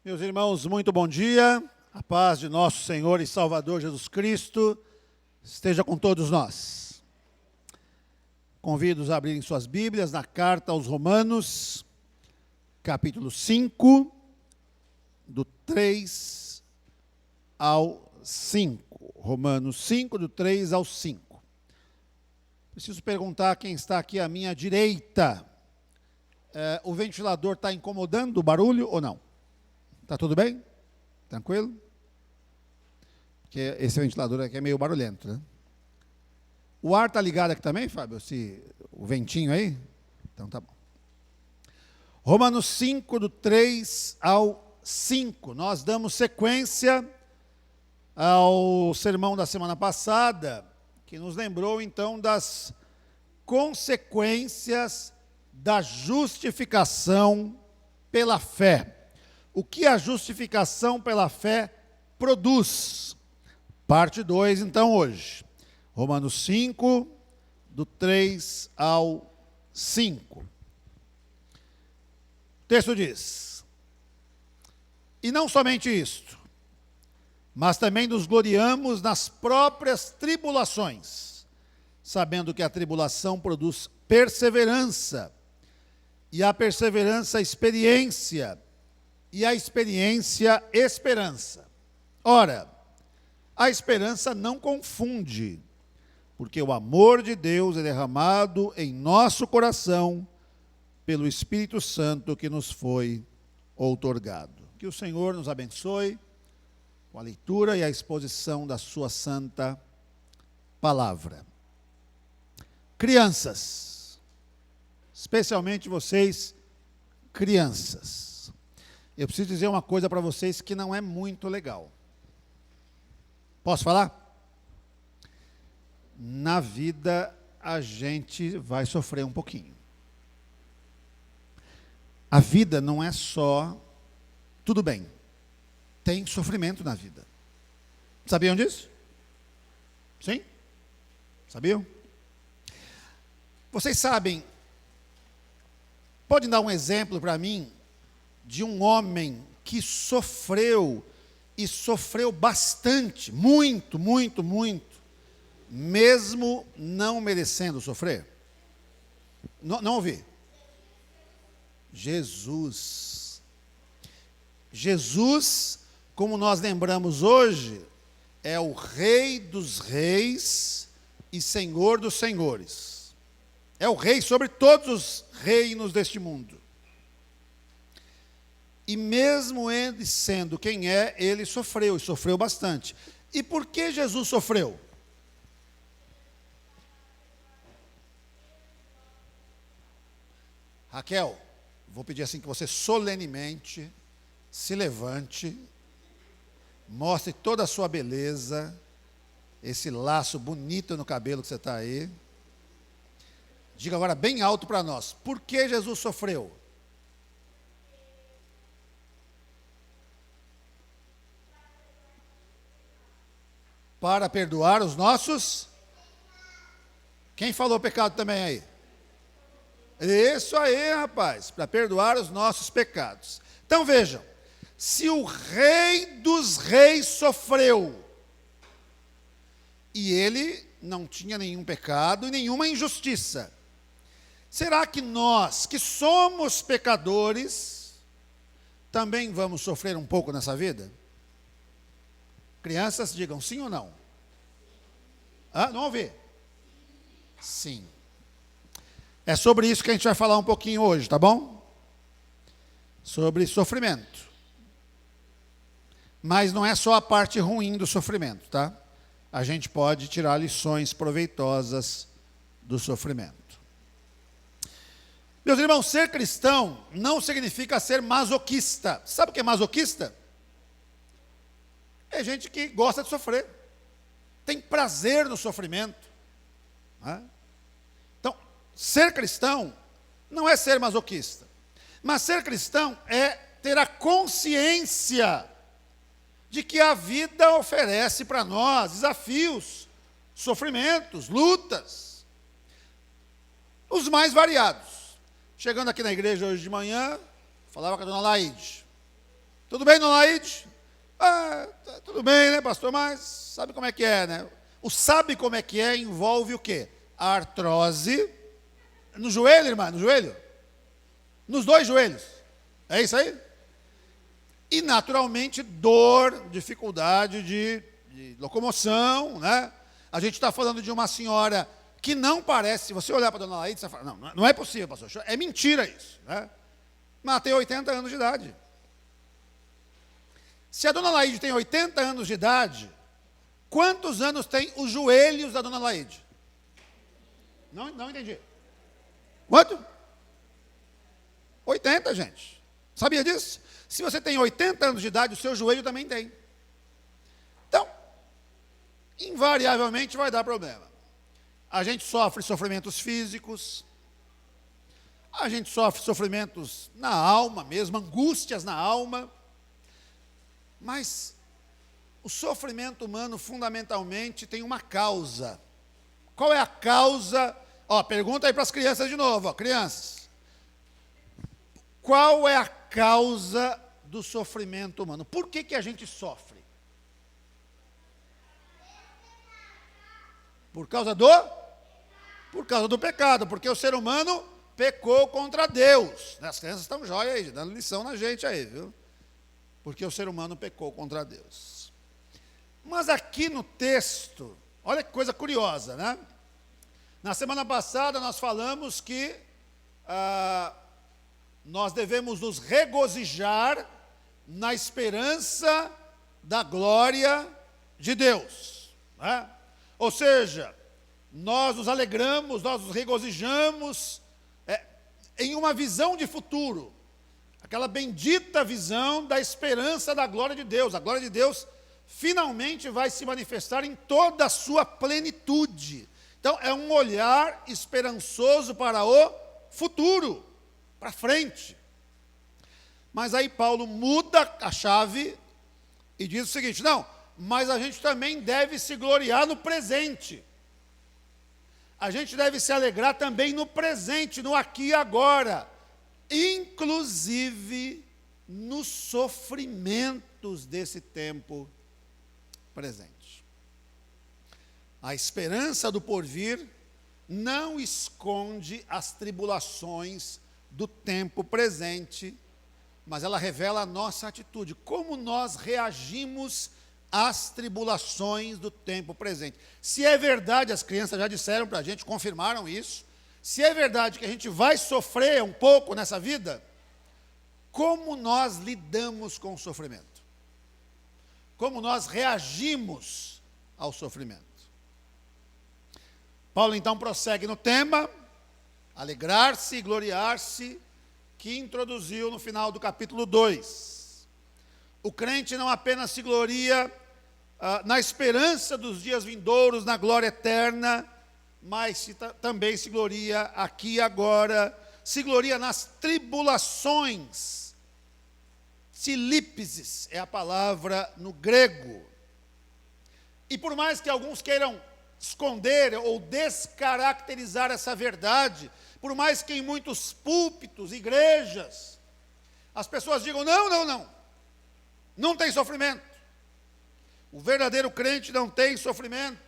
Meus irmãos, muito bom dia. A paz de nosso Senhor e Salvador Jesus Cristo esteja com todos nós. Convido-os a abrirem suas Bíblias na carta aos Romanos, capítulo 5, do 3 ao 5. Romanos 5, do 3 ao 5. Preciso perguntar a quem está aqui à minha direita. O ventilador está incomodando o barulho ou não? Está tudo bem? Tranquilo? Porque esse ventilador aqui é meio barulhento, né? O ar está ligado aqui também, Fábio? O ventinho aí? Então tá bom. Romanos 5, do 3 ao 5. Nós damos sequência ao sermão da semana passada, que nos lembrou então das consequências da justificação pela fé. O que a justificação pela fé produz? Parte 2, então, hoje. Romanos 5, do 3 ao 5. O texto diz: E não somente isto, mas também nos gloriamos nas próprias tribulações, sabendo que a tribulação produz perseverança, e a perseverança, experiência, e a experiência, esperança. Ora, a esperança não confunde, porque o amor de Deus é derramado em nosso coração pelo Espírito Santo que nos foi outorgado. Que o Senhor nos abençoe com a leitura e a exposição da sua santa palavra. Crianças, especialmente vocês, crianças. Eu preciso dizer uma coisa para vocês que não é muito legal. Posso falar? Na vida a gente vai sofrer um pouquinho. A vida não é só tudo bem. Tem sofrimento na vida. Sabiam disso? Sim? Sabiam? Vocês sabem, podem dar um exemplo para mim de um homem que sofreu, e sofreu bastante, muito, mesmo não merecendo sofrer? Não ouvi. Jesus. Jesus, como nós lembramos hoje, é o Rei dos Reis e Senhor dos Senhores. É o Rei sobre todos os reinos deste mundo. E mesmo ele sendo quem é, ele sofreu, e sofreu bastante. E por que Jesus sofreu? Raquel, vou pedir assim que você solenemente se levante, mostre toda a sua beleza, esse laço bonito no cabelo que você está aí. Diga agora bem alto para nós, por que Jesus sofreu? Para perdoar os nossos... Quem falou pecado também aí? Isso aí, rapaz, para perdoar os nossos pecados. Então vejam, se o Rei dos Reis sofreu, e ele não tinha nenhum pecado e nenhuma injustiça, será que nós, que somos pecadores, também vamos sofrer um pouco nessa vida? Crianças, digam sim ou não? Não ouvi? Sim. É sobre isso que a gente vai falar um pouquinho hoje, tá bom? Sobre sofrimento. Mas não é só a parte ruim do sofrimento, tá? A gente pode tirar lições proveitosas do sofrimento. Meus irmãos, ser cristão não significa ser masoquista. Sabe o que é masoquista? É gente que gosta de sofrer, tem prazer no sofrimento. Então, ser cristão não é ser masoquista, mas ser cristão é ter a consciência de que a vida oferece para nós desafios, sofrimentos, lutas, os mais variados. Chegando aqui na igreja hoje de manhã, falava com a dona Laide. Tudo bem, dona Laide? Tudo bem, né, pastor? Mas sabe como é que é, né? O sabe como é que é envolve o quê? A artrose. No joelho, irmã? No joelho? Nos dois joelhos. É isso aí? E, naturalmente, dor, dificuldade de locomoção, né? A gente está falando de uma senhora que não parece, se você olhar para a dona Laide, você fala, não é possível, pastor, é mentira isso, né? Mas tem 80 anos de idade. Se a dona Laide tem 80 anos de idade, quantos anos tem os joelhos da dona Laide? Não entendi. Quanto? 80, gente. Sabia disso? Se você tem 80 anos de idade, o seu joelho também tem. Então, invariavelmente vai dar problema. A gente sofre sofrimentos físicos, a gente sofre sofrimentos na alma mesmo, angústias na alma, mas o sofrimento humano fundamentalmente tem uma causa. Qual é a causa? Pergunta aí para as crianças de novo, crianças. Qual é a causa do sofrimento humano? Por que a gente sofre? Por causa do pecado, porque o ser humano pecou contra Deus. As crianças estão jóia aí, dando lição na gente aí, viu? Porque o ser humano pecou contra Deus. Mas aqui no texto, olha que coisa curiosa, né? Na semana passada nós falamos que nós devemos nos regozijar na esperança da glória de Deus, né? Ou seja, nós nos alegramos, nós nos regozijamos em uma visão de futuro, aquela bendita visão da esperança da glória de Deus. A glória de Deus finalmente vai se manifestar em toda a sua plenitude. Então, é um olhar esperançoso para o futuro, para frente. Mas aí Paulo muda a chave e diz o seguinte, mas a gente também deve se gloriar no presente. A gente deve se alegrar também no presente, no aqui e agora, inclusive nos sofrimentos desse tempo presente. A esperança do porvir não esconde as tribulações do tempo presente, mas ela revela a nossa atitude, como nós reagimos às tribulações do tempo presente. Se é verdade, as crianças já disseram para a gente, confirmaram isso, se é verdade que a gente vai sofrer um pouco nessa vida, como nós lidamos com o sofrimento? Como nós reagimos ao sofrimento? Paulo então prossegue no tema, alegrar-se e gloriar-se, que introduziu no final do capítulo 2. O crente não apenas se gloria na esperança dos dias vindouros, na glória eterna, mas também se gloria aqui e agora, se gloria nas tribulações. Silípsis é a palavra no grego. E por mais que alguns queiram esconder ou descaracterizar essa verdade, por mais que em muitos púlpitos, igrejas, as pessoas digam, não tem sofrimento. O verdadeiro crente não tem sofrimento.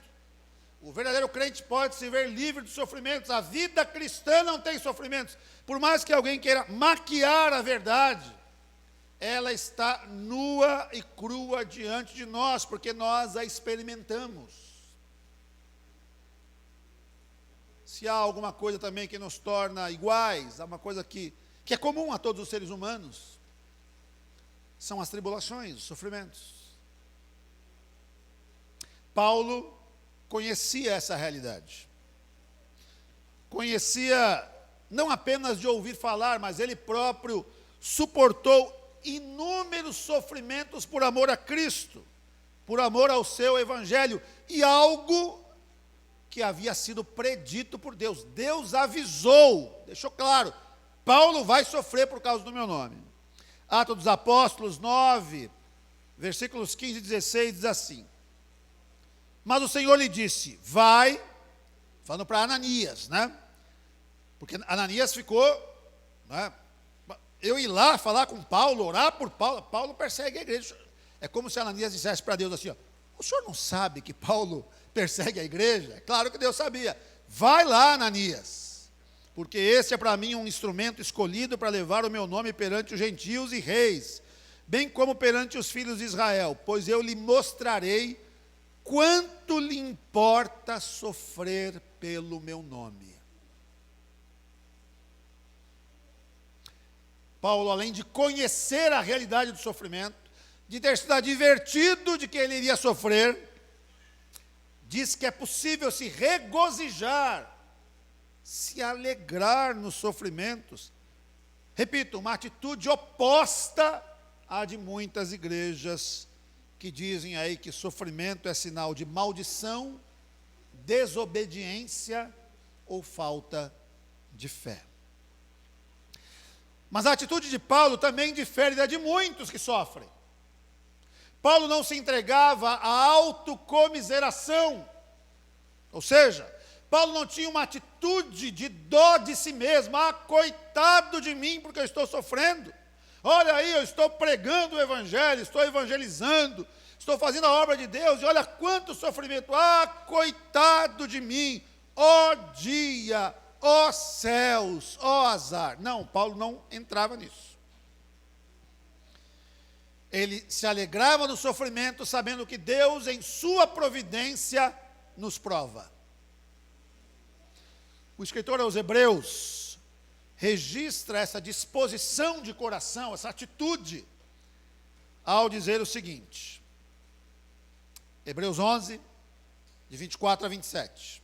O verdadeiro crente pode se ver livre de sofrimentos. A vida cristã não tem sofrimentos. Por mais que alguém queira maquiar a verdade, ela está nua e crua diante de nós, porque nós a experimentamos. Se há alguma coisa também que nos torna iguais, há uma coisa que é comum a todos os seres humanos, são as tribulações, os sofrimentos. Paulo conhecia essa realidade. Conhecia não apenas de ouvir falar, mas ele próprio suportou inúmeros sofrimentos por amor a Cristo, por amor ao seu evangelho, e algo que havia sido predito por Deus. Deus avisou, deixou claro, Paulo vai sofrer por causa do meu nome. Atos dos Apóstolos 9, versículos 15 e 16, diz assim, mas o Senhor lhe disse, vai, falando para Ananias, né? Porque Ananias ficou, né, eu ir lá falar com Paulo, orar por Paulo. Paulo persegue a igreja. É como se Ananias dissesse para Deus assim, ó, o senhor não sabe que Paulo persegue a igreja? É claro que Deus sabia. Vai lá, Ananias, porque esse é para mim um instrumento escolhido para levar o meu nome perante os gentios e reis, bem como perante os filhos de Israel, pois eu lhe mostrarei quanto lhe importa sofrer pelo meu nome. Paulo, além de conhecer a realidade do sofrimento, de ter sido advertido de que ele iria sofrer, diz que é possível se regozijar, se alegrar nos sofrimentos. Repito, uma atitude oposta à de muitas igrejas que dizem aí que sofrimento é sinal de maldição, desobediência ou falta de fé. Mas a atitude de Paulo também difere da de muitos que sofrem. Paulo não se entregava à autocomiseração, ou seja, Paulo não tinha uma atitude de dó de si mesmo. Ah, coitado de mim porque eu estou sofrendo. Olha aí, eu estou pregando o evangelho, estou evangelizando, estou fazendo a obra de Deus, e olha quanto sofrimento. Ah, coitado de mim, ó dia, ó céus, ó azar. Não, Paulo não entrava nisso. Ele se alegrava no sofrimento, sabendo que Deus, em sua providência, nos prova. O escritor aos Hebreus registra essa disposição de coração, essa atitude, ao dizer o seguinte, Hebreus 11, de 24 a 27.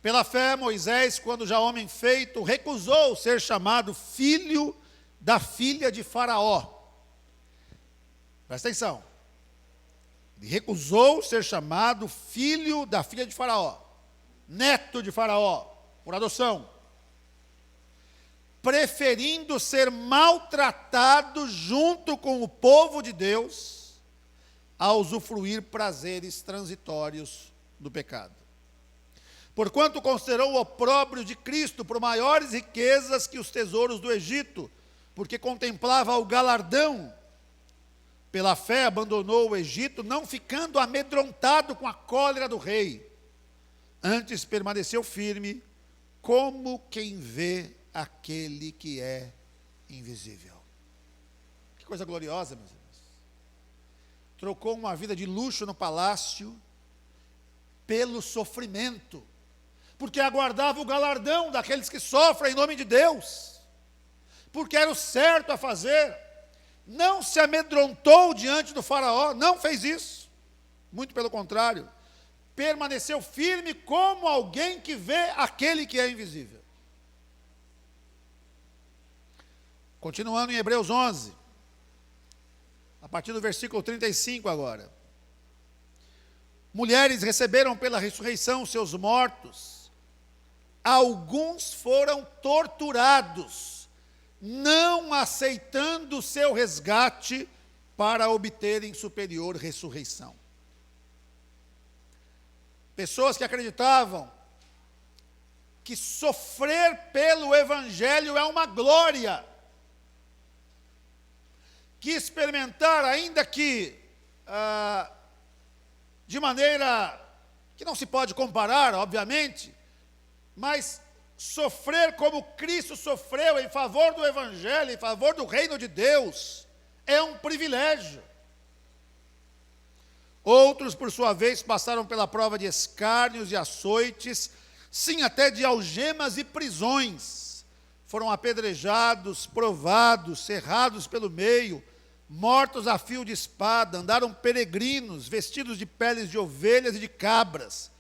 Pela fé, Moisés, quando já homem feito, recusou ser chamado filho da filha de Faraó. Presta atenção. Ele recusou ser chamado filho da filha de Faraó, neto de Faraó, por adoção, preferindo ser maltratado junto com o povo de Deus, a usufruir prazeres transitórios do pecado. Porquanto considerou o opróbrio de Cristo por maiores riquezas que os tesouros do Egito, porque contemplava o galardão. Pela fé abandonou o Egito, não ficando amedrontado com a cólera do rei. Antes permaneceu firme, como quem vê aquele que é invisível. Que coisa gloriosa, meus irmãos. Trocou uma vida de luxo no palácio pelo sofrimento, porque aguardava o galardão daqueles que sofrem em nome de Deus, porque era o certo a fazer. Não se amedrontou diante do faraó, não fez isso. Muito pelo contrário, permaneceu firme como alguém que vê aquele que é invisível. Continuando em Hebreus 11, a partir do versículo 35 agora. Mulheres receberam pela ressurreição seus mortos, alguns foram torturados, não aceitando o seu resgate para obterem superior ressurreição. Pessoas que acreditavam que sofrer pelo Evangelho é uma glória, que experimentar, ainda que de maneira que não se pode comparar, obviamente, mas sofrer como Cristo sofreu em favor do Evangelho, em favor do reino de Deus, é um privilégio. Outros, por sua vez, passaram pela prova de escárnios e açoites, sim, até de algemas e prisões. Foram apedrejados, provados, cerrados pelo meio, mortos a fio de espada, andaram peregrinos, vestidos de peles de ovelhas e de cabras,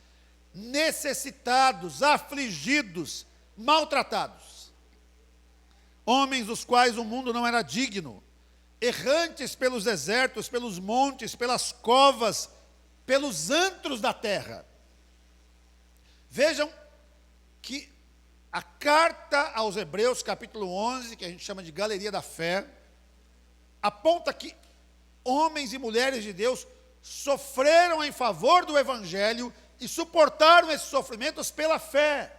necessitados, afligidos, maltratados. Homens dos quais o mundo não era digno, errantes pelos desertos, pelos montes, pelas covas, pelos antros da terra. Vejam que a carta aos Hebreus, capítulo 11, que a gente chama de Galeria da Fé, aponta que homens e mulheres de Deus sofreram em favor do Evangelho e suportaram esses sofrimentos pela fé.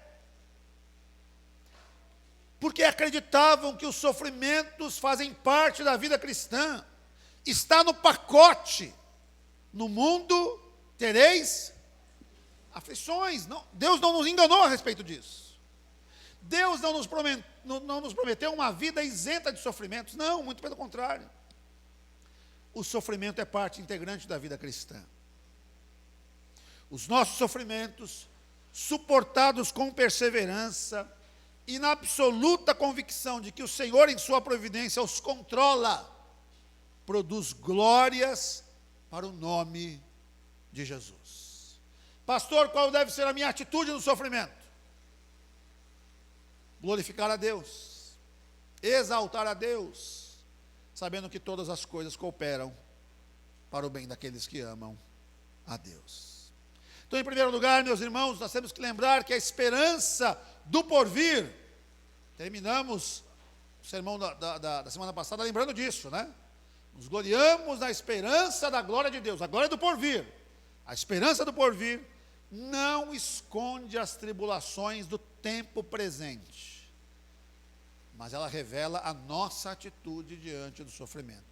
porque acreditavam que os sofrimentos fazem parte da vida cristã. Está no pacote. No mundo tereis aflições. Não, Deus não nos enganou a respeito disso. Deus não nos prometeu uma vida isenta de sofrimentos. Não, muito pelo contrário. O sofrimento é parte integrante da vida cristã. Os nossos sofrimentos, suportados com perseverança e na absoluta convicção de que o Senhor, em sua providência, os controla, produz glórias para o nome de Jesus. Pastor, qual deve ser a minha atitude no sofrimento? Glorificar a Deus, exaltar a Deus, sabendo que todas as coisas cooperam para o bem daqueles que amam a Deus. Então, em primeiro lugar, meus irmãos, nós temos que lembrar que a esperança do porvir, terminamos o sermão da semana passada lembrando disso, né? Nos gloriamos na esperança da glória de Deus, a glória do porvir. A esperança do porvir não esconde as tribulações do tempo presente, mas ela revela a nossa atitude diante do sofrimento.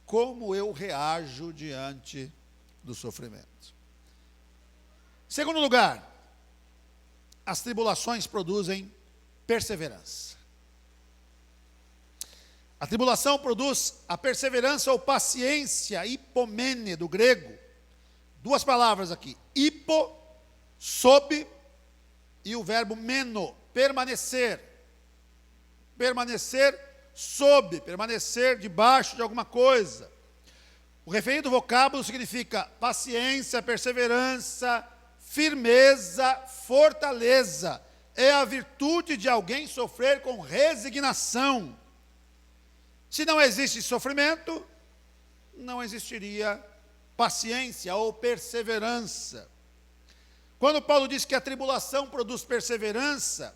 Como eu reajo diante do sofrimento. Segundo lugar, as tribulações produzem perseverança. A tribulação produz a perseverança ou paciência, hipomene, do grego. Duas palavras aqui, hipo, sob, e o verbo meno, permanecer. Permanecer sob, permanecer debaixo de alguma coisa. O referido vocábulo significa paciência, perseverança, firmeza, fortaleza. É a virtude de alguém sofrer com resignação. Se não existe sofrimento, não existiria paciência ou perseverança. Quando Paulo diz que a tribulação produz perseverança,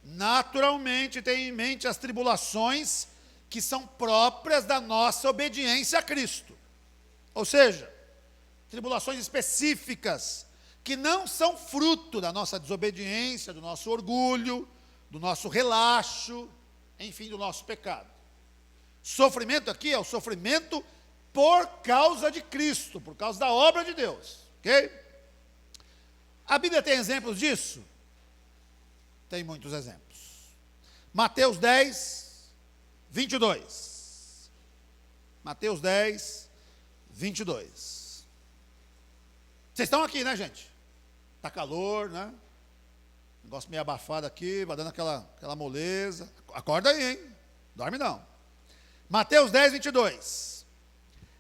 naturalmente tem em mente as tribulações que são próprias da nossa obediência a Cristo. Ou seja, tribulações específicas, que não são fruto da nossa desobediência, do nosso orgulho, do nosso relaxo, enfim, do nosso pecado. Sofrimento aqui é o sofrimento por causa de Cristo, por causa da obra de Deus, ok? A Bíblia tem exemplos disso? Tem muitos exemplos. Mateus 10, 22. Mateus 10, 22. Vocês estão aqui, né, gente? Está calor, né? Negócio meio abafado aqui, vai dando aquela moleza. Acorda aí, hein? Dorme não. Mateus 10, 22.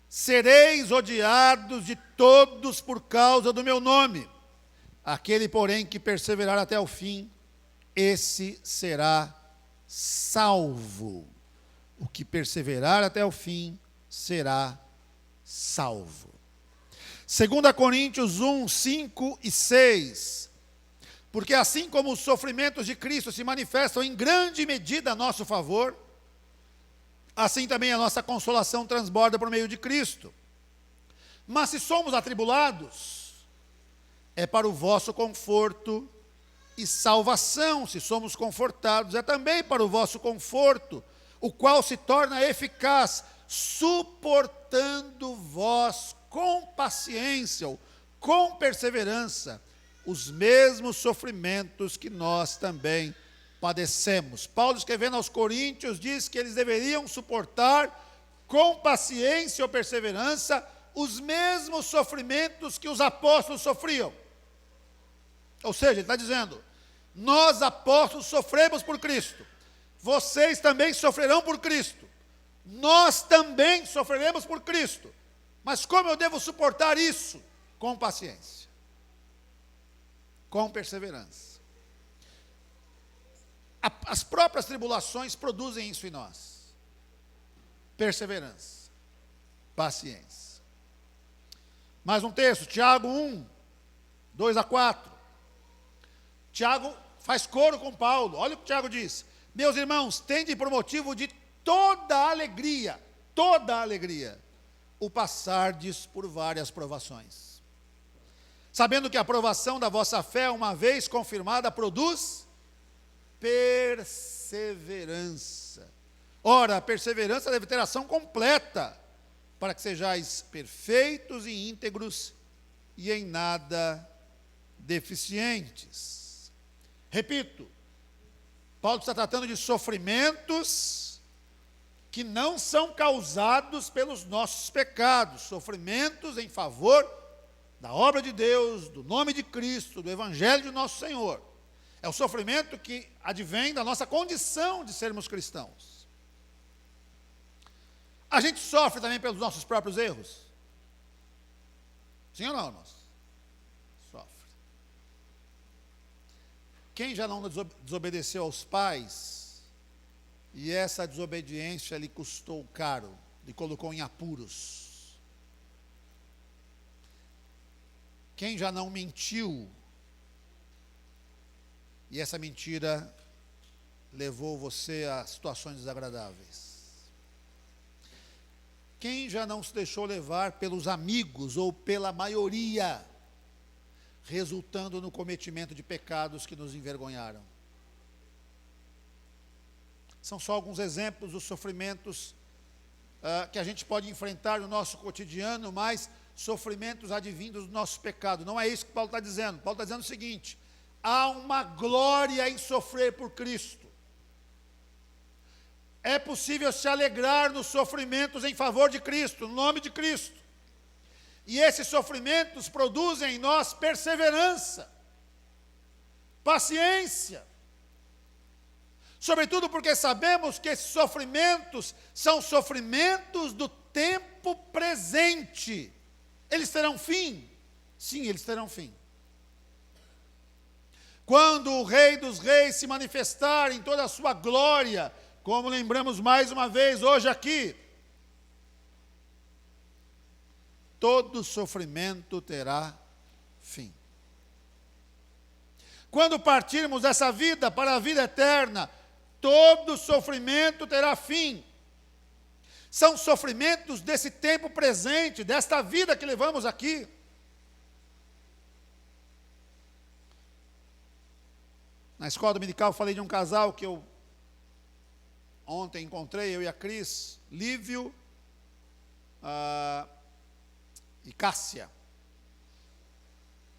Sereis odiados de todos por causa do meu nome. Aquele, porém, que perseverar até o fim, esse será salvo. O que perseverar até o fim será salvo. 2 Coríntios 1, 5 e 6. Porque assim como os sofrimentos de Cristo se manifestam em grande medida a nosso favor, assim também a nossa consolação transborda por meio de Cristo. Mas se somos atribulados, é para o vosso conforto e salvação. Se somos confortados, é também para o vosso conforto, o qual se torna eficaz, suportando vós com paciência, ou com perseverança, os mesmos sofrimentos que nós também padecemos. Paulo, escrevendo aos Coríntios, diz que eles deveriam suportar com paciência ou perseverança os mesmos sofrimentos que os apóstolos sofriam. Ou seja, ele está dizendo, nós apóstolos sofremos por Cristo, vocês também sofrerão por Cristo, nós também sofreremos por Cristo, mas como eu devo suportar isso? Com paciência, com perseverança. As próprias tribulações produzem isso em nós, perseverança, paciência. Mais um texto, Tiago 1, 2 a 4. Tiago faz coro com Paulo. Olha o que Tiago diz. Meus irmãos, tende por motivo de toda alegria, o passardes por várias provações. Sabendo que a provação da vossa fé, uma vez confirmada, produz perseverança. Ora, a perseverança deve ter ação completa, para que sejais perfeitos e íntegros e em nada deficientes. Repito, Paulo está tratando de sofrimentos que não são causados pelos nossos pecados, sofrimentos em favor da obra de Deus, do nome de Cristo, do Evangelho de nosso Senhor. É o sofrimento que advém da nossa condição de sermos cristãos. A gente sofre também pelos nossos próprios erros? Sim ou não, irmãos? Sofre. Quem já não desobedeceu aos pais, e essa desobediência lhe custou caro, lhe colocou em apuros? Quem já não mentiu, e essa mentira levou você a situações desagradáveis? Quem já não se deixou levar pelos amigos ou pela maioria, resultando no cometimento de pecados que nos envergonharam? São só alguns exemplos dos sofrimentos que a gente pode enfrentar no nosso cotidiano, mas sofrimentos advindos do nosso pecado. Não é isso que Paulo está dizendo. Paulo está dizendo o seguinte: há uma glória em sofrer por Cristo. É possível se alegrar nos sofrimentos em favor de Cristo, no nome de Cristo. E esses sofrimentos produzem em nós perseverança, paciência. Sobretudo porque sabemos que esses sofrimentos são sofrimentos do tempo presente. Eles terão fim? Sim, eles terão fim. Quando o Rei dos Reis se manifestar em toda a sua glória, como lembramos mais uma vez hoje aqui, todo sofrimento terá fim. Quando partirmos dessa vida para a vida eterna, todo sofrimento terá fim. São sofrimentos desse tempo presente, desta vida que levamos aqui. Na escola dominical eu falei de um casal que eu ontem encontrei, eu e a Cris, Lívio e Cássia.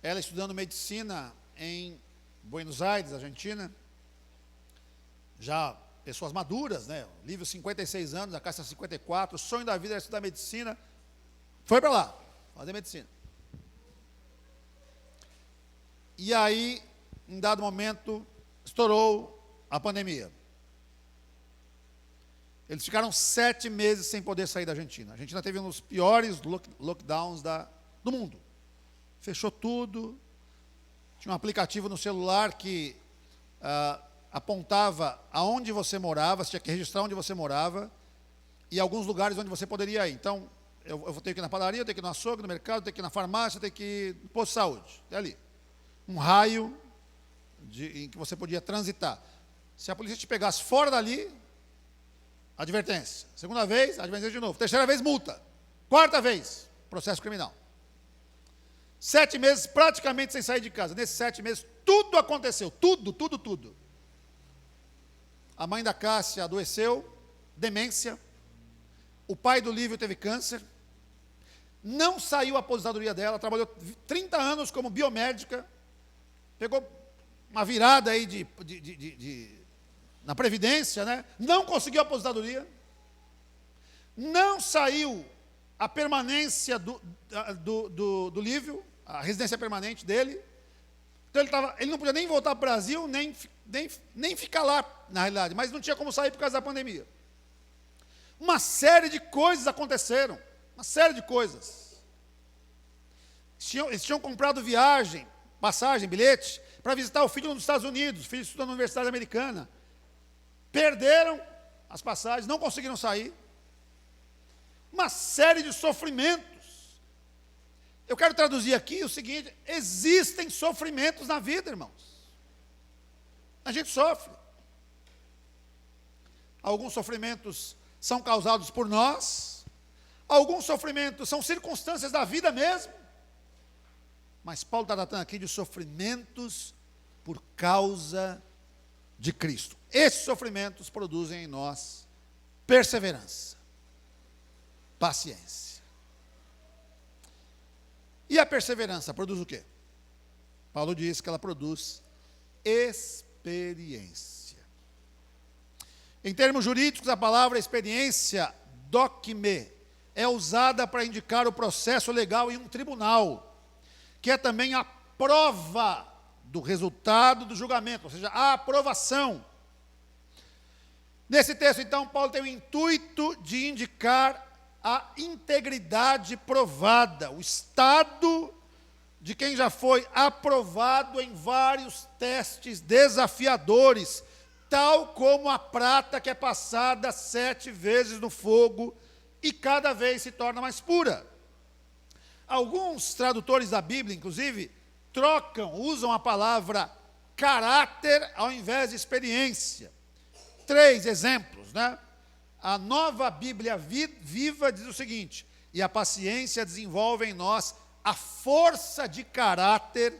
Ela estudando medicina em Buenos Aires, Argentina. Já pessoas maduras, né? Lívio 56 anos, a Cássia 54, o sonho da vida era estudar medicina. Foi para lá, fazer medicina. E aí, em dado momento, estourou a pandemia. Eles ficaram 7 meses sem poder sair da Argentina. A Argentina teve um dos piores lockdowns do mundo. Fechou tudo. Tinha um aplicativo no celular que apontava aonde você morava, você tinha que registrar onde você morava, e alguns lugares onde você poderia ir. Então, eu vou ter que ir na padaria, eu tenho que ir no açougue, no mercado, eu tenho que ir na farmácia, eu tenho que ir no posto de saúde. É ali. Um raio em que você podia transitar. Se a polícia te pegasse fora dali, advertência. Segunda vez, advertência de novo. Terceira vez, multa. Quarta vez, processo criminal. 7 meses praticamente sem sair de casa. Nesses 7 meses, tudo aconteceu. Tudo. A mãe da Cássia adoeceu, demência. O pai do Lívio teve câncer. Não saiu a aposentadoria dela. Trabalhou 30 anos como biomédica. Pegou uma virada aí na Previdência, né? Não conseguiu a aposentadoria. Não saiu a permanência do Lívio, a residência permanente dele. Então ele não podia nem voltar para o Brasil, nem ficar lá, na realidade, mas não tinha como sair por causa da pandemia. Uma série de coisas aconteceram, uma série de coisas. Eles tinham comprado passagem, bilhete, para visitar o filho nos Estados Unidos, o filho estudando na Universidade Americana. Perderam as passagens, não conseguiram sair. Uma série de sofrimentos. Eu quero traduzir aqui o seguinte: existem sofrimentos na vida, irmãos. A gente sofre. Alguns sofrimentos são causados por nós, alguns sofrimentos são circunstâncias da vida mesmo. Mas Paulo está tratando aqui de sofrimentos por causa de Cristo. Esses sofrimentos produzem em nós perseverança, paciência. E a perseverança produz o quê? Paulo diz que ela produz experiência. Em termos jurídicos, a palavra experiência, dokime, é usada para indicar o processo legal em um tribunal, que é também a prova do resultado do julgamento, ou seja, a aprovação. Nesse texto, então, Paulo tem o intuito de indicar a integridade provada, o estado de quem já foi aprovado em vários testes desafiadores, tal como a prata que é passada 7 vezes no fogo e cada vez se torna mais pura. Alguns tradutores da Bíblia, inclusive, usam a palavra caráter ao invés de experiência. 3 exemplos, né? A Nova Bíblia Viva diz o seguinte: e a paciência desenvolve em nós a força de caráter,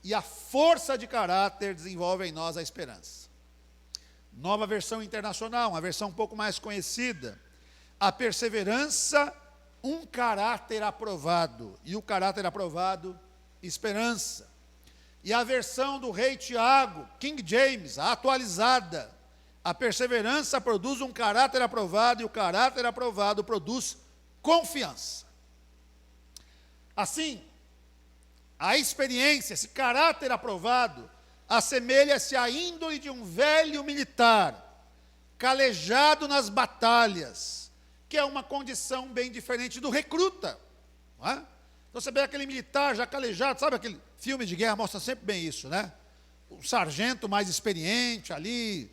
e a força de caráter desenvolve em nós a esperança. Nova Versão Internacional, uma versão um pouco mais conhecida: a perseverança, um caráter aprovado, e o caráter aprovado, esperança. E a versão do Rei Tiago, King James, a atualizada: a perseverança produz um caráter aprovado, e o caráter aprovado produz confiança. Assim, a experiência, esse caráter aprovado, assemelha-se à índole de um velho militar, calejado nas batalhas, que é uma condição bem diferente do recruta, não é? Então você vê aquele militar já calejado, sabe aquele filme de guerra mostra sempre bem isso, né? O sargento mais experiente ali,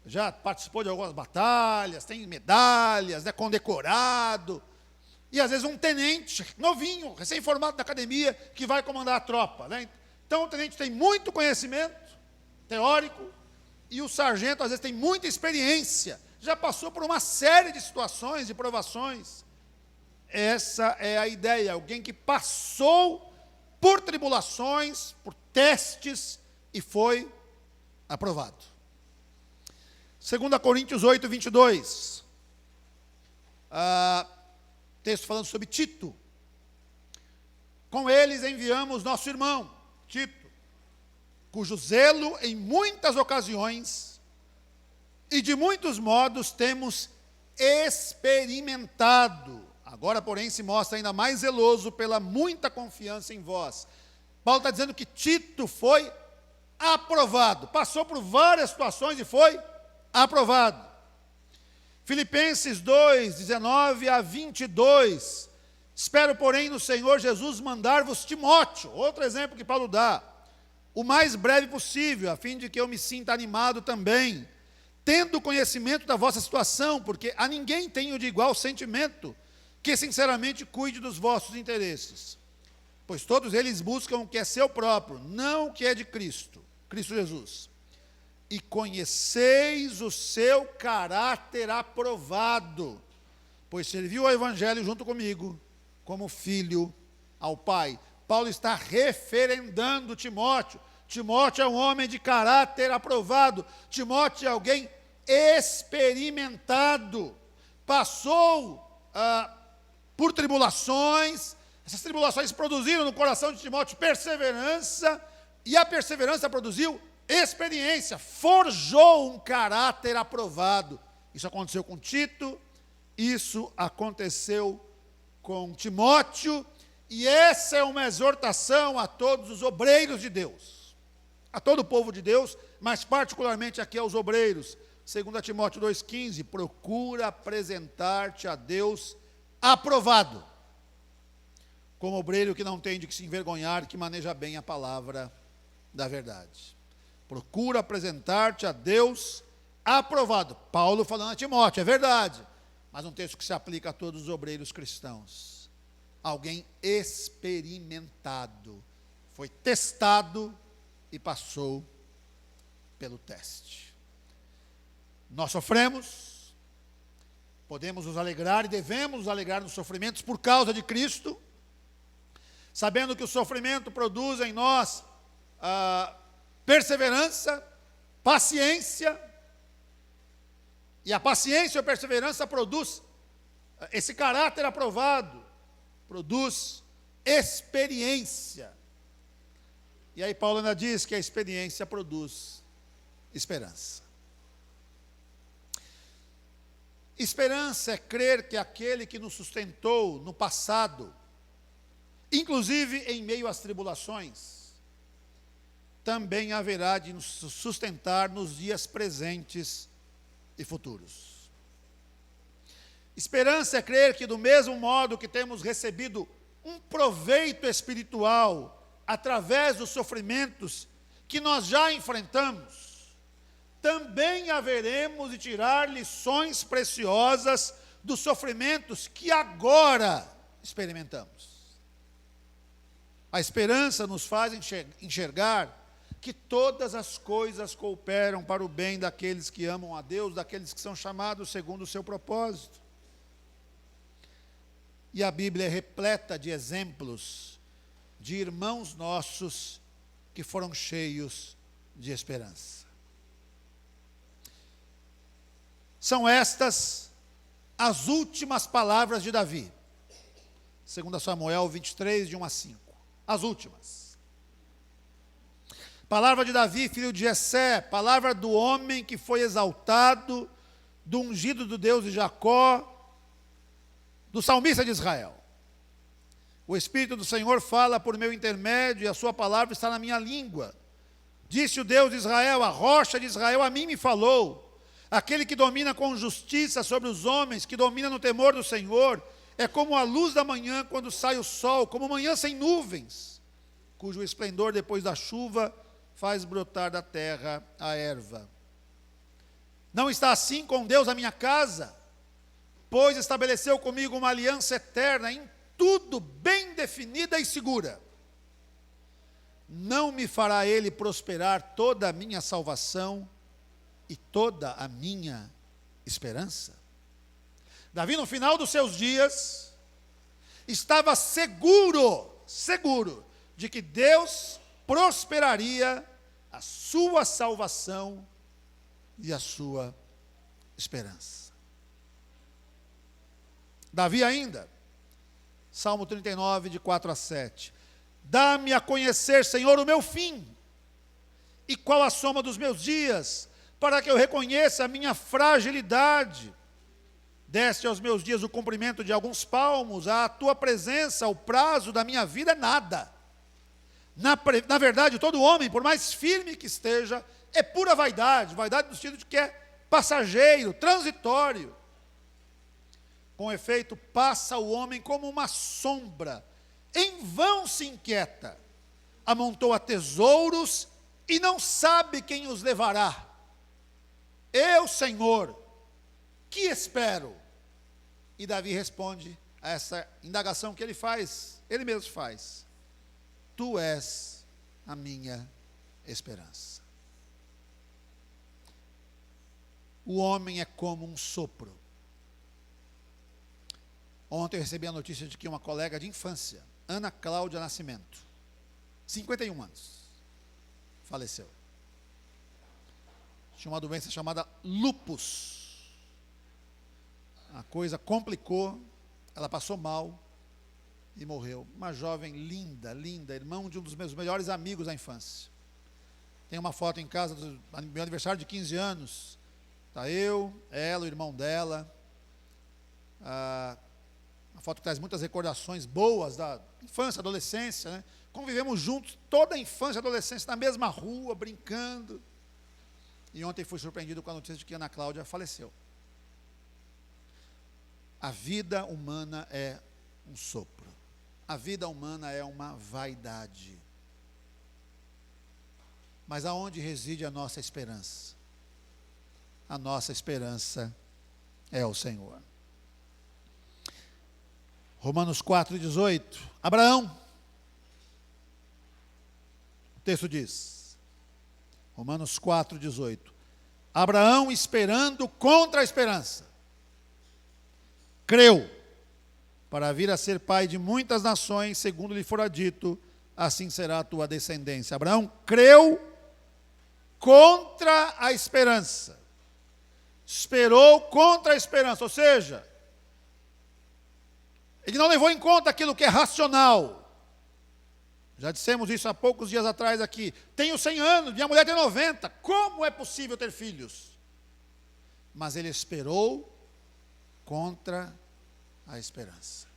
já participou de algumas batalhas, tem medalhas, né, condecorado, e às vezes um tenente novinho, recém-formado da academia, que vai comandar a tropa, né? Então o tenente tem muito conhecimento teórico, e o sargento às vezes tem muita experiência, já passou por uma série de situações, de provações. Essa é a ideia, alguém que passou por tribulações, por testes, e foi aprovado. 2 Coríntios 8, 22. Texto falando sobre Tito. Com eles enviamos nosso irmão, Tito, cujo zelo em muitas ocasiões e de muitos modos temos experimentado. Agora, porém, se mostra ainda mais zeloso pela muita confiança em vós. Paulo está dizendo que Tito foi aprovado, passou por várias situações e foi aprovado. Filipenses 2, 19 a 22. Espero, porém, no Senhor Jesus mandar-vos Timóteo, outro exemplo que Paulo dá, o mais breve possível, a fim de que eu me sinta animado também, tendo conhecimento da vossa situação, porque a ninguém tenho de igual sentimento, que sinceramente cuide dos vossos interesses. Pois todos eles buscam o que é seu próprio, não o que é de Cristo, Cristo Jesus. E conheceis o seu caráter aprovado, pois serviu ao Evangelho junto comigo, como filho ao Pai. Paulo está referendando Timóteo. Timóteo é um homem de caráter aprovado. Timóteo é alguém experimentado. Passou por tribulações. Essas tribulações produziram no coração de Timóteo perseverança, e a perseverança produziu experiência, forjou um caráter aprovado. Isso aconteceu com Tito, isso aconteceu com Timóteo, e essa é uma exortação a todos os obreiros de Deus, a todo o povo de Deus, mas particularmente aqui aos obreiros. 2 Timóteo 2,15, procura apresentar-te a Deus aprovado, como obreiro que não tem de que se envergonhar, que maneja bem a palavra da verdade. Procura apresentar-te a Deus aprovado. Paulo falando a Timóteo, é verdade, mas um texto que se aplica a todos os obreiros cristãos. Alguém experimentado, foi testado e passou pelo teste. Nós sofremos, podemos nos alegrar e devemos nos alegrar nos sofrimentos por causa de Cristo, sabendo que o sofrimento produz em nós perseverança, paciência, e a paciência e a perseverança produz esse caráter aprovado, produz experiência. E aí Paulo ainda diz que a experiência produz esperança. Esperança é crer que aquele que nos sustentou no passado, inclusive em meio às tribulações, também haverá de nos sustentar nos dias presentes e futuros. Esperança é crer que do mesmo modo que temos recebido um proveito espiritual através dos sofrimentos que nós já enfrentamos, também haveremos de tirar lições preciosas dos sofrimentos que agora experimentamos. A esperança nos faz enxergar que todas as coisas cooperam para o bem daqueles que amam a Deus, daqueles que são chamados segundo o seu propósito. E a Bíblia é repleta de exemplos de irmãos nossos que foram cheios de esperança. São estas as últimas palavras de Davi. 2 Samuel 23, de 1 a 5. As últimas. Palavra de Davi, filho de Jessé, palavra do homem que foi exaltado, do ungido do Deus de Jacó, do salmista de Israel. O Espírito do Senhor fala por meu intermédio, e a sua palavra está na minha língua. Disse o Deus de Israel, a rocha de Israel a mim me falou. Aquele que domina com justiça sobre os homens, que domina no temor do Senhor, é como a luz da manhã quando sai o sol, como manhã sem nuvens, cujo esplendor depois da chuva faz brotar da terra a erva. Não está assim com Deus a minha casa, pois estabeleceu comigo uma aliança eterna, em tudo bem definida e segura. Não me fará ele prosperar toda a minha salvação e toda a minha esperança? Davi, no final dos seus dias, estava seguro de que Deus prosperaria a sua salvação e a sua esperança. Davi ainda, Salmo 39, de 4 a 7. Dá-me a conhecer, Senhor, o meu fim, e qual a soma dos meus dias, para que eu reconheça a minha fragilidade. Deste aos meus dias o comprimento de alguns palmos, à tua presença, o prazo da minha vida é nada. Na verdade, todo homem, por mais firme que esteja, é pura vaidade, vaidade no sentido de que é passageiro, transitório. Com efeito, passa o homem como uma sombra, em vão se inquieta, amontoa tesouros e não sabe quem os levará. Eu, Senhor, que espero? E Davi responde a essa indagação que ele faz, ele mesmo faz. Tu és a minha esperança. O homem é como um sopro. Ontem eu recebi a notícia de que uma colega de infância, Ana Cláudia Nascimento, 51 anos, faleceu. Tinha uma doença chamada lúpus. A coisa complicou, ela passou mal e morreu. Uma jovem linda, irmão de um dos meus melhores amigos da infância. Tem uma foto em casa do meu aniversário de 15 anos. Está eu, ela, o irmão dela. Uma foto que traz muitas recordações boas da infância, adolescência, né? Convivemos juntos toda a infância e adolescência na mesma rua, brincando. E ontem fui surpreendido com a notícia de que Ana Cláudia faleceu. A vida humana é um sopro. A vida humana é uma vaidade. Mas aonde reside a nossa esperança? A nossa esperança é o Senhor. Romanos 4,18. Abraão. O texto diz. Romanos 4,18. Abraão, esperando contra a esperança, creu para vir a ser pai de muitas nações, segundo lhe fora dito, assim será a tua descendência. Abraão creu contra a esperança. Esperou contra a esperança, ou seja, ele não levou em conta aquilo que é racional. Já dissemos isso há poucos dias atrás aqui. Tenho 100 anos, minha mulher tem 90. Como é possível ter filhos? Mas ele esperou contra a esperança.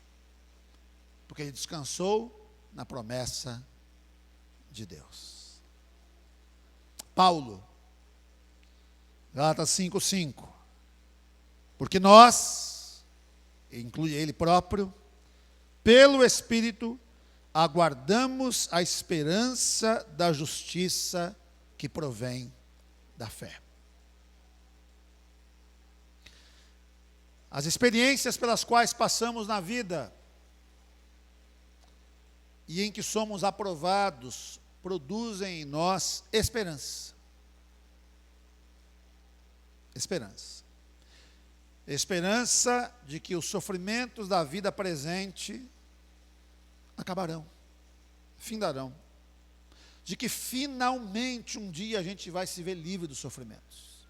Porque ele descansou na promessa de Deus. Paulo, Gálatas 5:5. Porque nós, inclui ele próprio, pelo Espírito, aguardamos a esperança da justiça que provém da fé. As experiências pelas quais passamos na vida e em que somos aprovados produzem em nós esperança. Esperança. Esperança de que os sofrimentos da vida presente acabarão, findarão. De que finalmente um dia a gente vai se ver livre dos sofrimentos.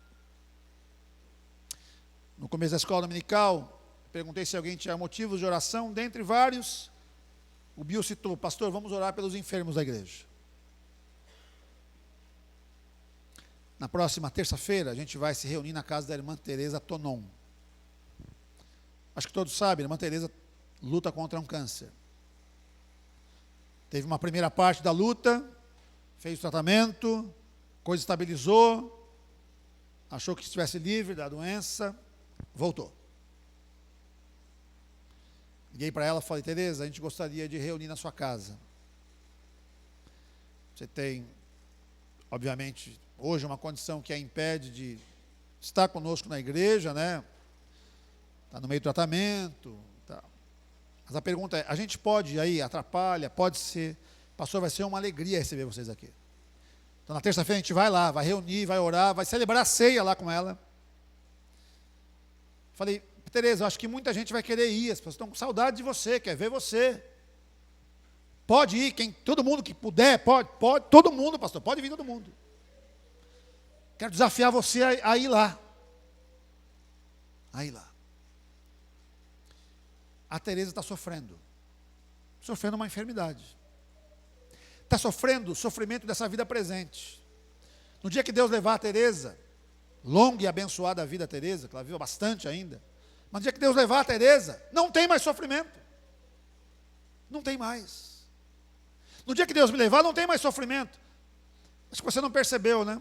No começo da escola dominical, perguntei se alguém tinha motivos de oração, dentre vários, o Bill citou: pastor, vamos orar pelos enfermos da igreja. Na próxima terça-feira, a gente vai se reunir na casa da irmã Teresa Tonon. Acho que todos sabem, a irmã Teresa luta contra um câncer. Teve uma primeira parte da luta, fez o tratamento, coisa estabilizou, achou que estivesse livre da doença, voltou. Liguei para ela e falei: Teresa, a gente gostaria de reunir na sua casa. Você tem, obviamente, hoje uma condição que a impede de estar conosco na igreja, né? Está no meio do tratamento. Tá. Mas a pergunta é: a gente pode ir aí, atrapalha, pode ser. Pastor, vai ser uma alegria receber vocês aqui. Então na terça-feira a gente vai lá, vai reunir, vai orar, vai celebrar a ceia lá com ela. Falei: Tereza, eu acho que muita gente vai querer ir, as pessoas estão com saudade de você, quer ver você. Pode ir, todo mundo que puder, pode, todo mundo, pastor, pode vir todo mundo. Quero desafiar você a ir lá. A ir lá. A Tereza está sofrendo uma enfermidade. Está sofrendo o sofrimento dessa vida presente. No dia que Deus levar a Tereza, longa e abençoada a vida da Tereza, que ela vive bastante ainda, mas no dia que Deus levar a Tereza, não tem mais sofrimento. Não tem mais. No dia que Deus me levar, não tem mais sofrimento. Acho que você não percebeu, né?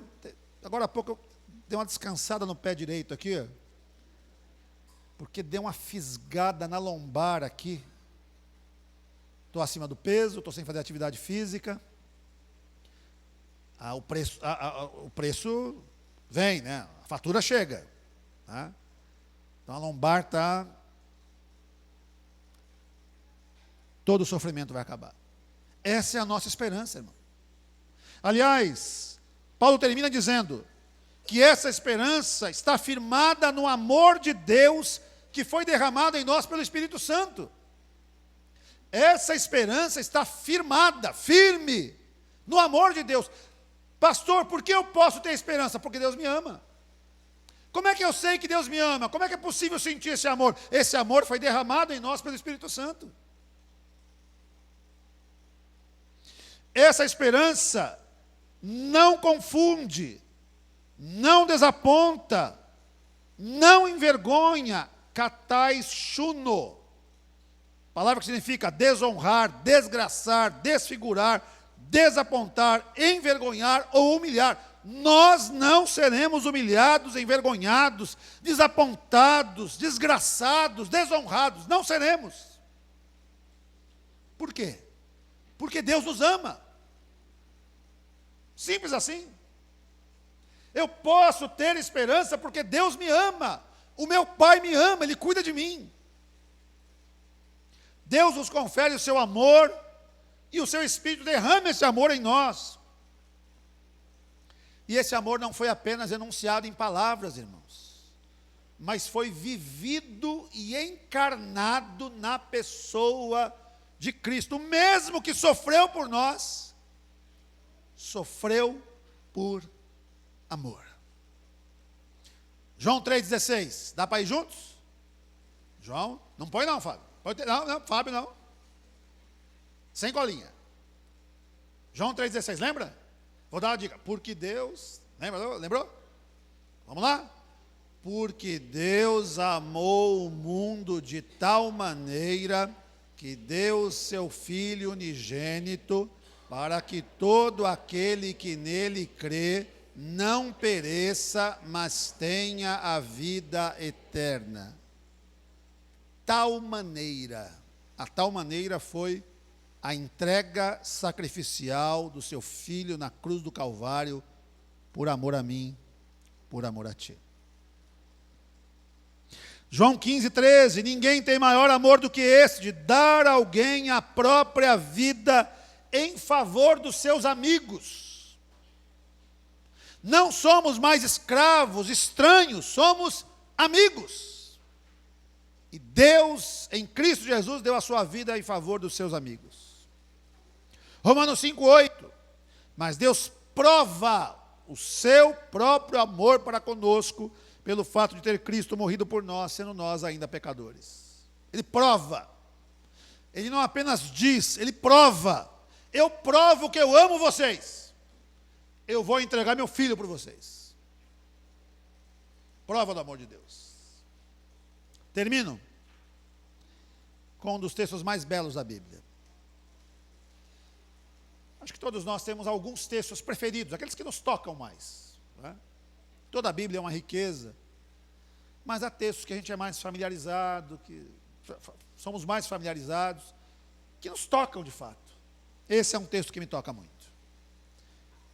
Agora há pouco eu dei uma descansada no pé direito aqui, ó, porque deu uma fisgada na lombar aqui. Estou acima do peso, estou sem fazer atividade física. O preço vem, né? A fatura chega. Tá? Então a lombar está... Todo o sofrimento vai acabar. Essa é a nossa esperança, irmão. Aliás, Paulo termina dizendo que essa esperança está firmada no amor de Deus que foi derramado em nós pelo Espírito Santo. Essa esperança está firmada, firme, no amor de Deus. Pastor, por que eu posso ter esperança? Porque Deus me ama. Como é que eu sei que Deus me ama? Como é que é possível sentir esse amor? Esse amor foi derramado em nós pelo Espírito Santo. Essa esperança não confunde, não desaponta, não envergonha, katais shuno. Palavra que significa desonrar, desgraçar, desfigurar, desapontar, envergonhar ou humilhar. Nós não seremos humilhados, envergonhados, desapontados, desgraçados, desonrados. Não seremos. Por quê? Porque Deus nos ama. Simples assim. Eu posso ter esperança porque Deus me ama. O meu Pai me ama, Ele cuida de mim. Deus nos confere o seu amor e o seu Espírito derrama esse amor em nós. E esse amor não foi apenas enunciado em palavras, irmãos, mas foi vivido e encarnado na pessoa de Cristo. O mesmo que sofreu por nós, sofreu por amor. João 3,16. Dá para ir juntos? João, não põe não, Fábio. Não, Fábio não. Sem colinha. João 3,16, lembra? Vou dar uma dica. Porque Deus, lembrou? Vamos lá? Porque Deus amou o mundo de tal maneira que deu seu Filho unigênito, para que todo aquele que nele crê não pereça, mas tenha a vida eterna. Tal maneira, a tal maneira foi a entrega sacrificial do seu Filho na cruz do Calvário, por amor a mim, por amor a ti. João 15,13, ninguém tem maior amor do que esse, de dar a alguém a própria vida em favor dos seus amigos. Não somos mais escravos, estranhos, somos amigos. E Deus, em Cristo Jesus, deu a sua vida em favor dos seus amigos. Romanos 5,8, mas Deus prova o seu próprio amor para conosco, pelo fato de ter Cristo morrido por nós, sendo nós ainda pecadores. Ele prova. Ele não apenas diz, ele prova. Eu provo que eu amo vocês. Eu vou entregar meu filho por vocês. Prova do amor de Deus. Termino com um dos textos mais belos da Bíblia. Acho que todos nós temos alguns textos preferidos, aqueles que nos tocam mais, não é? Toda a Bíblia é uma riqueza, mas há textos que a gente é mais familiarizado, que somos mais familiarizados, que nos tocam de fato. Esse é um texto que me toca muito.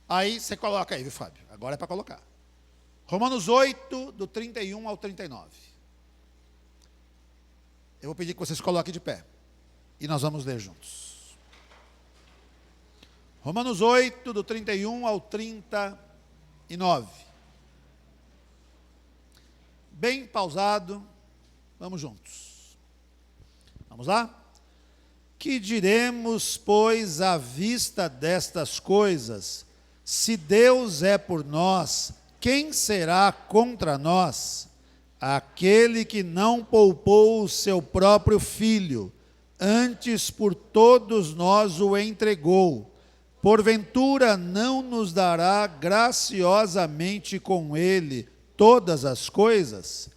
Aí você coloca aí, viu, Fábio? Agora é para colocar. Romanos 8, do 31 ao 39. Eu vou pedir que vocês coloquem de pé, e nós vamos ler juntos. Romanos 8, do 31 ao 39. Bem pausado, vamos juntos. Vamos lá? Que diremos, pois, à vista destas coisas? Se Deus é por nós, quem será contra nós? Aquele que não poupou o seu próprio filho, antes por todos nós o entregou, porventura não nos dará graciosamente com ele todas as coisas?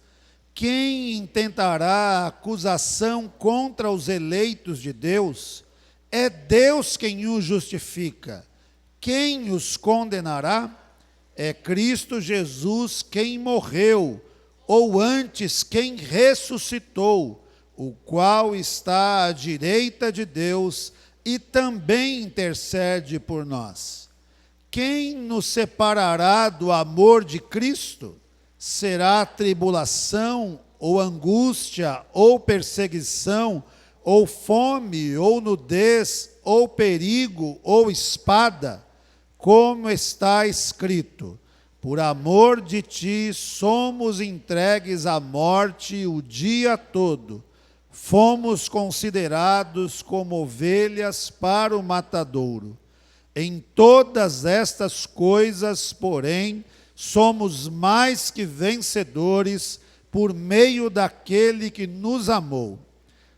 Quem intentará acusação contra os eleitos de Deus? É Deus quem os justifica. Quem os condenará? É Cristo Jesus quem morreu, ou antes quem ressuscitou, o qual está à direita de Deus e também intercede por nós. Quem nos separará do amor de Cristo? Será tribulação, ou angústia, ou perseguição, ou fome, ou nudez, ou perigo, ou espada? Como está escrito: por amor de ti somos entregues à morte o dia todo. Fomos considerados como ovelhas para o matadouro. Em todas estas coisas, porém, somos mais que vencedores por meio daquele que nos amou.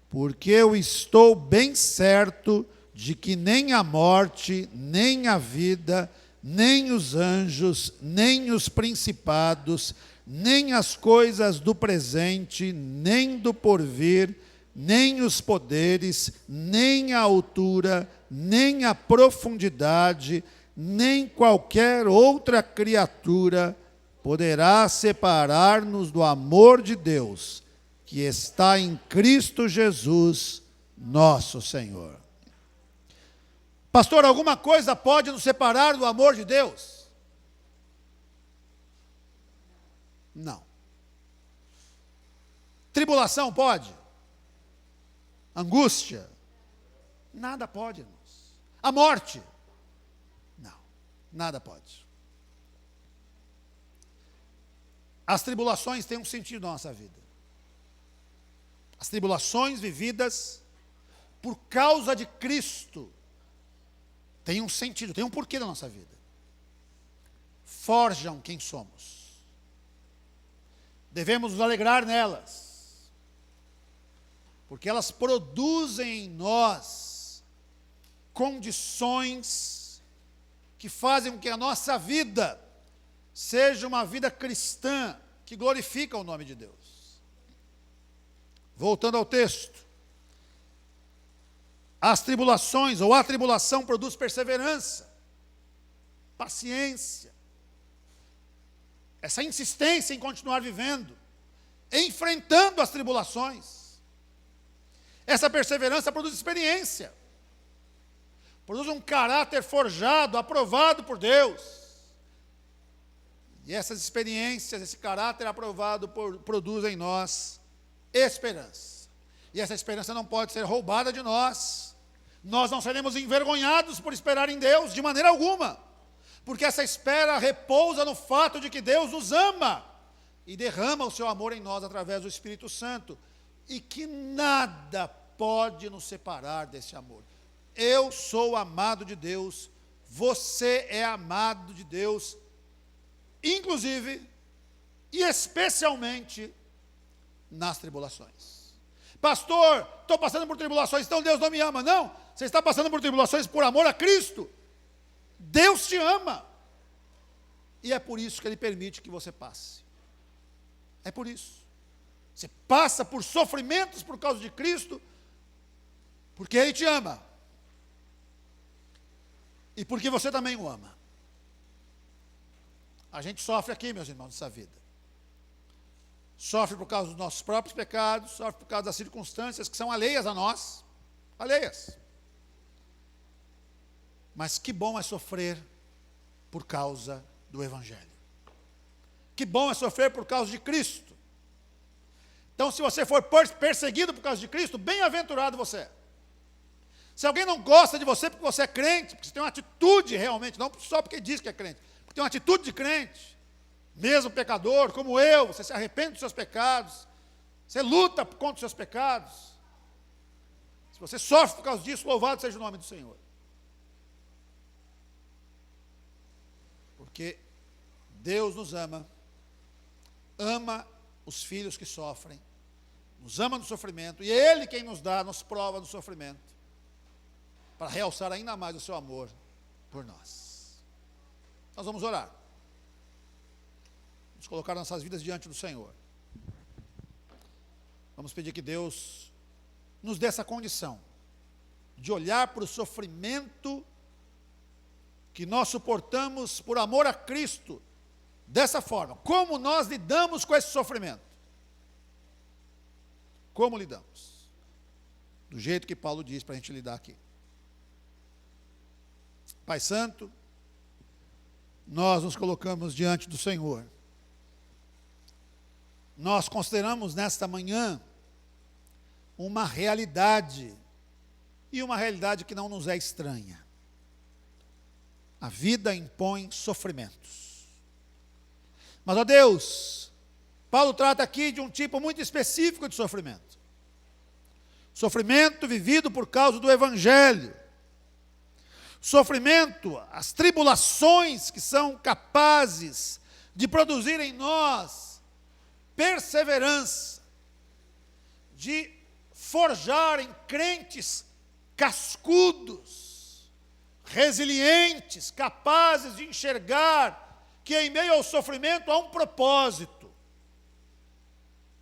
Porque eu estou bem certo de que nem a morte, nem a vida, nem os anjos, nem os principados, nem as coisas do presente, nem do porvir, nem os poderes, nem a altura, nem a profundidade, nem qualquer outra criatura poderá separar-nos do amor de Deus, que está em Cristo Jesus, nosso Senhor. Pastor, alguma coisa pode nos separar do amor de Deus? Não. Tribulação pode? Angústia? Nada pode, irmãos. A morte? Não, nada pode. As tribulações têm um sentido na nossa vida. As tribulações vividas por causa de Cristo têm um sentido, têm um porquê na nossa vida. forjam quem somos. Devemos nos alegrar nelas, porque elas produzem em nós condições que fazem com que a nossa vida seja uma vida cristã que glorifica o nome de Deus. Voltando ao texto, as tribulações ou a tribulação produz perseverança, paciência, essa insistência em continuar vivendo, enfrentando as tribulações. Essa perseverança produz experiência, produz um caráter forjado, aprovado por Deus. E essas experiências, esse caráter aprovado produz em nós esperança. E essa esperança não pode ser roubada de nós. Nós não seremos envergonhados por esperar em Deus, de maneira alguma. Porque essa espera repousa no fato de que Deus nos ama e derrama o seu amor em nós através do Espírito Santo, e que nada pode nos separar desse amor. Eu sou amado de Deus, você é amado de Deus, inclusive e especialmente nas tribulações. Pastor, estou passando por tribulações, então Deus não me ama. Não, você está passando por tribulações por amor a Cristo. Deus te ama, e é por isso que Ele permite que você passe. É por isso. Você passa por sofrimentos por causa de Cristo, porque Ele te ama, e porque você também o ama. A gente sofre aqui, meus irmãos, nessa vida. Sofre por causa dos nossos próprios pecados, sofre por causa das circunstâncias que são alheias a nós, alheias. Mas que bom é sofrer por causa do Evangelho. Que bom é sofrer por causa de Cristo. Então, se você for perseguido por causa de Cristo, bem-aventurado você é. Se alguém não gosta de você porque você é crente, porque você tem uma atitude realmente, não só porque diz que é crente, porque tem uma atitude de crente, mesmo pecador, como eu, você se arrepende dos seus pecados, você luta contra os seus pecados. Se você sofre por causa disso, louvado seja o nome do Senhor. Porque Deus nos ama, ama os filhos que sofrem, nos ama no sofrimento, e é Ele quem nos prova no sofrimento, para realçar ainda mais o seu amor por nós. Nós vamos orar. Vamos colocar nossas vidas diante do Senhor. Vamos pedir que Deus nos dê essa condição de olhar para o sofrimento que nós suportamos por amor a Cristo, dessa forma. Como nós lidamos com esse sofrimento? Como lidamos? Do jeito que Paulo diz para a gente lidar aqui. Pai Santo, nós nos colocamos diante do Senhor. Nós consideramos nesta manhã uma realidade, e uma realidade que não nos é estranha. A vida impõe sofrimentos. Mas, ó Deus, Paulo trata aqui de um tipo muito específico de sofrimento. Sofrimento vivido por causa do Evangelho. Sofrimento, as tribulações que são capazes de produzir em nós perseverança, de forjar em crentes cascudos, resilientes, capazes de enxergar que em meio ao sofrimento há um propósito.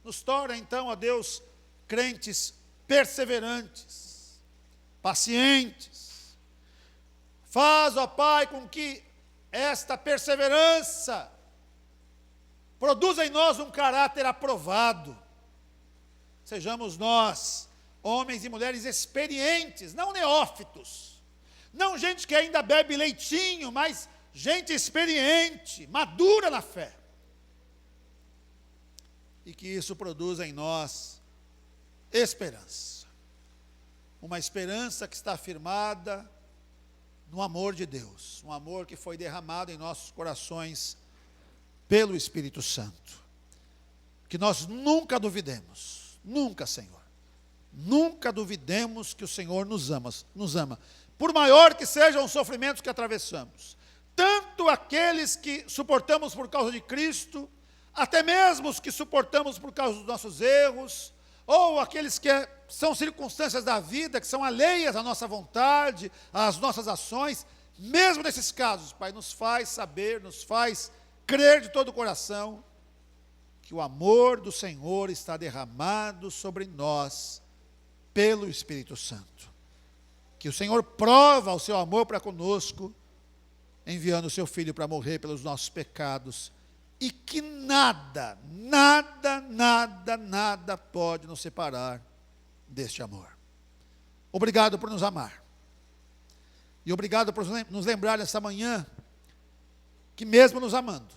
Nos torna então, ó Deus, crentes perseverantes, pacientes. Faz, ó Pai, com que esta perseverança produza em nós um caráter aprovado. Sejamos nós, homens e mulheres experientes, não neófitos, não gente que ainda bebe leitinho, mas gente experiente, madura na fé. E que isso produza em nós esperança. Uma esperança que está firmada no amor de Deus, um amor que foi derramado em nossos corações pelo Espírito Santo. Que nós nunca duvidemos, nunca, Senhor, nunca duvidemos que o Senhor nos ama. Por maior que sejam os sofrimentos que atravessamos, tanto aqueles que suportamos por causa de Cristo, até mesmo os que suportamos por causa dos nossos erros, ou aqueles que são circunstâncias da vida, que são alheias à nossa vontade, às nossas ações. Mesmo nesses casos, Pai, nos faz saber, nos faz crer de todo o coração que o amor do Senhor está derramado sobre nós pelo Espírito Santo. Que o Senhor prova o seu amor para conosco, enviando o seu Filho para morrer pelos nossos pecados, e que nada, nada, nada, nada pode nos separar deste amor. Obrigado por nos amar. E obrigado por nos lembrar nesta manhã que mesmo nos amando,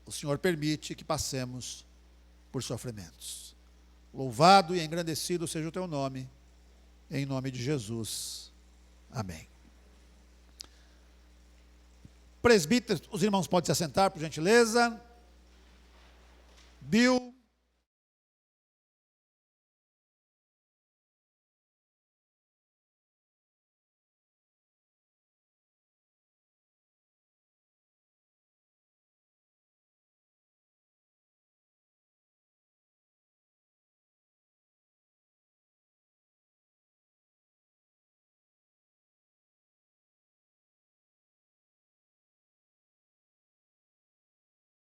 o Senhor permite que passemos por sofrimentos. Louvado e engrandecido seja o teu nome, em nome de Jesus. Amém. Presbíteros, os irmãos podem se assentar, por gentileza. Bill.